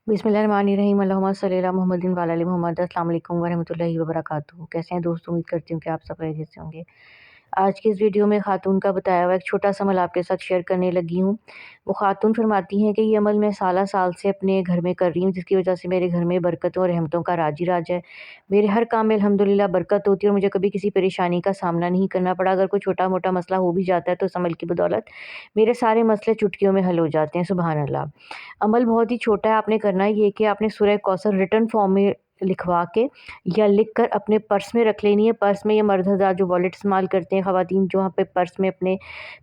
बिस्मिल्लाहिर्रहमानिर्रहीम अल्लाहुम्मा सल्ली अला मुहम्मदिन व अला आलि मुहम्मद। अस्सलाम वालेकुम वरहमतुल्लाहि वबरकातुहू। कैसे हैं दोस्तों, उम्मीद करती हूँ कि आप सब खैरियत से होंगे। आज की इस वीडियो में खातून का बताया हुआ एक छोटा सा अमल आपके साथ शेयर करने लगी हूँ। वो खातून फरमाती हैं कि ये अमल मैं साल से अपने घर में कर रही हूँ, जिसकी वजह से मेरे घर में बरकतों और रहमतों का राज ही राज है। मेरे हर काम में अल्हम्दुलिल्लाह बरकत होती है और मुझे कभी किसी परेशानी का सामना नहीं करना पड़ा। अगर कोई छोटा मोटा मसला हो भी जाता है तो इस अमल की बदौलत मेरे सारे मसले चुटकियों में हल हो जाते हैं। सुभान अल्लाह। अमल बहुत ही छोटा है। आपने करना ये कि आपने सूरह कौसर रिटन फॉर्म में लिखवा के या लिख कर अपने पर्स में रख लेनी है। पर्स में या मर्द हज़रात जो वॉलेट इस्तेमाल करते हैं, ख़वातीन जो वहाँ पे पर्स में अपने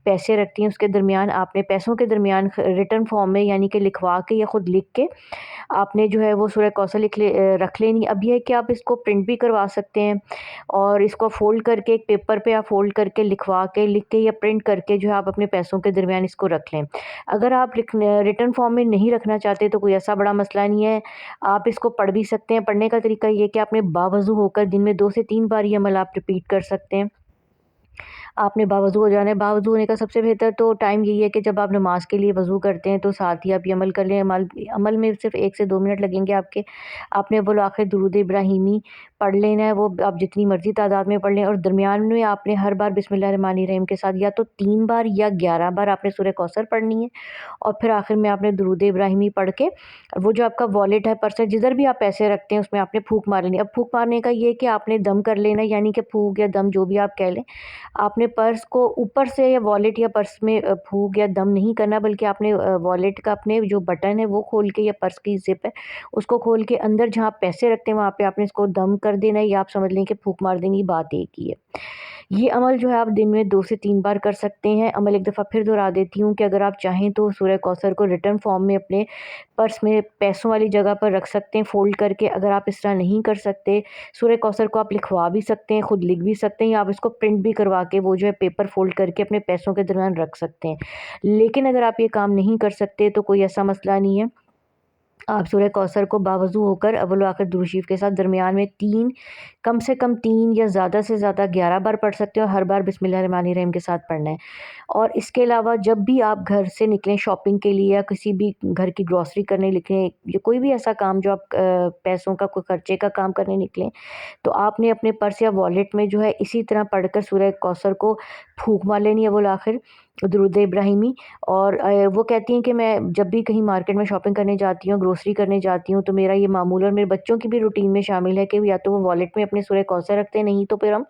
पैसे रखती हैं, उसके दरमियान आपने पैसों के दरमियान रिटन फॉर्म में यानी कि लिखवा के या ख़ुद लिख के आपने जो है वो सूरह कौसर रख लेनी। अब ये है कि आप इसको प्रिंट भी करवा सकते हैं और इसको फ़ोल्ड करके एक पेपर पे आप फ़ोल्ड करके लिखवा के लिख के या प्रिंट करके जो है आप अपने पैसों के दरमियान इसको रख लें। अगर आप रिटन फॉर्म में नहीं रखना चाहते तो कोई ऐसा बड़ा मसला नहीं है, आप इसको पढ़ भी सकते हैं। पढ़ने का तरीका ये कि आपने बावज़ू होकर दिन में 2 से 3 बार ये अमल आप रिपीट कर सकते हैं। आपने बावज़ू हो जाना है। बावज़ू होने का सबसे बेहतर तो टाइम यही है कि जब आप नमाज़ के लिए वज़ू करते हैं तो साथ ही आप ये अमल कर लें। अमल में सिर्फ 1 से 2 मिनट लगेंगे आपके। आपने अव्वल आखिर दुरूद इब्राहिमी पढ़ लेना है, वो आप जितनी मर्ज़ी तादाद में पढ़ लें और दरमियान में आपने हर बार बिस्मिल्लाहिर्रहमानिर्रहीम के साथ या तो 3 बार या 11 बार आपने सूरह कौसर पढ़नी है और फिर आखिर में आपने दुरूद इब्राहिमी पढ़ के वो जो आपका वॉलेट है, पर्स है, जिधर भी आप पैसे रखते हैं उसमें आपने फूंक मार लेनी है। अब फूंक मारने का ये है कि आपने दम कर लेना, यानी कि फूंक या दम जो भी आप कह लें। आपने पर्स को ऊपर से या वॉलेट या पर्स में फूंक या दम नहीं करना, बल्कि आपने वॉलेट का अपने जो बटन है वो खोल के या पर्स की ज़िप है उसको खोल के अंदर जहाँ पैसे रखते हैं वहाँ पे आपने इसको दम कर देना है, या आप समझ लें कि फूंक मार देनी। बात एक ही है। ये अमल जो है आप दिन में 2 से 3 बार कर सकते हैं। अमल एक दफ़ा फिर दोहरा देती हूँ कि अगर आप चाहें तो सूरह कौसर को रिटन फॉर्म में अपने पर्स में पैसों वाली जगह पर रख सकते हैं फ़ोल्ड करके। अगर आप इस तरह नहीं कर सकते, सूरह कौसर को आप लिखवा भी सकते हैं, ख़ुद लिख भी सकते हैं, या आप इसको प्रिंट भी करवा के वो जो है पेपर फ़ोल्ड करके अपने पैसों के दरमियान रख सकते हैं। लेकिन अगर आप ये काम नहीं कर सकते तो कोई ऐसा मसला नहीं है। आप सूरह कौसर को बावज़ू होकर अव्वल व आखिर दुरूद शरीफ के साथ दरमियान में 3 कम से कम 3 या ज़्यादा से ज़्यादा 11 बार पढ़ सकते हो और हर बार बिस्मिल्लाहिर्रहमानिर्रहीम के साथ पढ़ना है। और इसके अलावा जब भी आप घर से निकलें शॉपिंग के लिए या किसी भी घर की ग्रॉसरी करने निकलें या कोई भी ऐसा काम जो आप पैसों का कोई खर्चे का काम करने निकलें, तो आपने अपने पर्स या वॉलेट में जो है इसी तरह पढ़कर सूरह कौसर को फूंक मार लेनी है अव्वल आखिर दुरूद इब्राहिमी। और वो कहती हैं कि मैं जब भी कहीं मार्केट में शॉपिंग करने जाती हूँ, ग्रोसरी करने जाती हूँ, तो मेरा ये मामूल और मेरे बच्चों की भी रूटीन में शामिल है कि या तो वो वॉलेट में अपने सूरह कौसर रखते हैं, नहीं तो फिर हम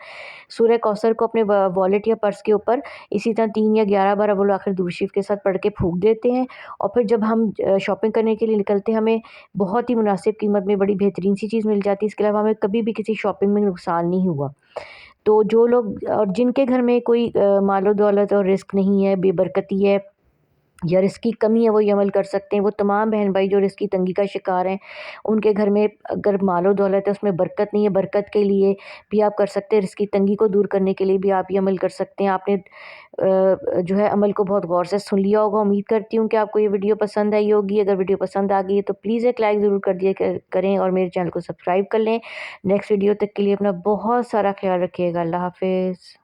सूरह कौसर को अपने वॉलेट या पर्स के ऊपर इसी तरह 3 या 11 बार अव्वल आखिर दुरूद शरीफ के साथ पढ़ के फूंक देते हैं। और फिर जब हम शॉपिंग करने के लिए निकलते हैं, हमें बहुत ही मुनासिब कीमत में बड़ी बेहतरीन सी चीज़ मिल जाती है। इसके अलावा हमें कभी भी किसी शॉपिंग में नुकसान नहीं हुआ। तो जो लोग और जिनके घर में कोई मालो दौलत और रिस्क नहीं है, बेबरकती है या रिस्क की कमी है, वो ये अमल कर सकते हैं। वो तमाम बहन भाई जो रिस्क की तंगी का शिकार हैं, उनके घर में अगर मालो दौलत है उसमें बरकत नहीं है, बरकत के लिए भी आप कर सकते हैं, रिस्क की तंगी को दूर करने के लिए भी आप ये अमल कर सकते हैं। आपने जो है अमल को बहुत गौर से सुन लिया होगा। उम्मीद करती हूँ कि आपको ये वीडियो पसंद आई होगी। अगर वीडियो पसंद आ गई है तो प्लीज़ एक लाइक ज़रूर कर दिया करें और मेरे चैनल को सब्सक्राइब कर लें। नेक्स्ट वीडियो तक के लिए अपना बहुत सारा ख्याल रखिएगा। अल्लाह हाफ़िज़।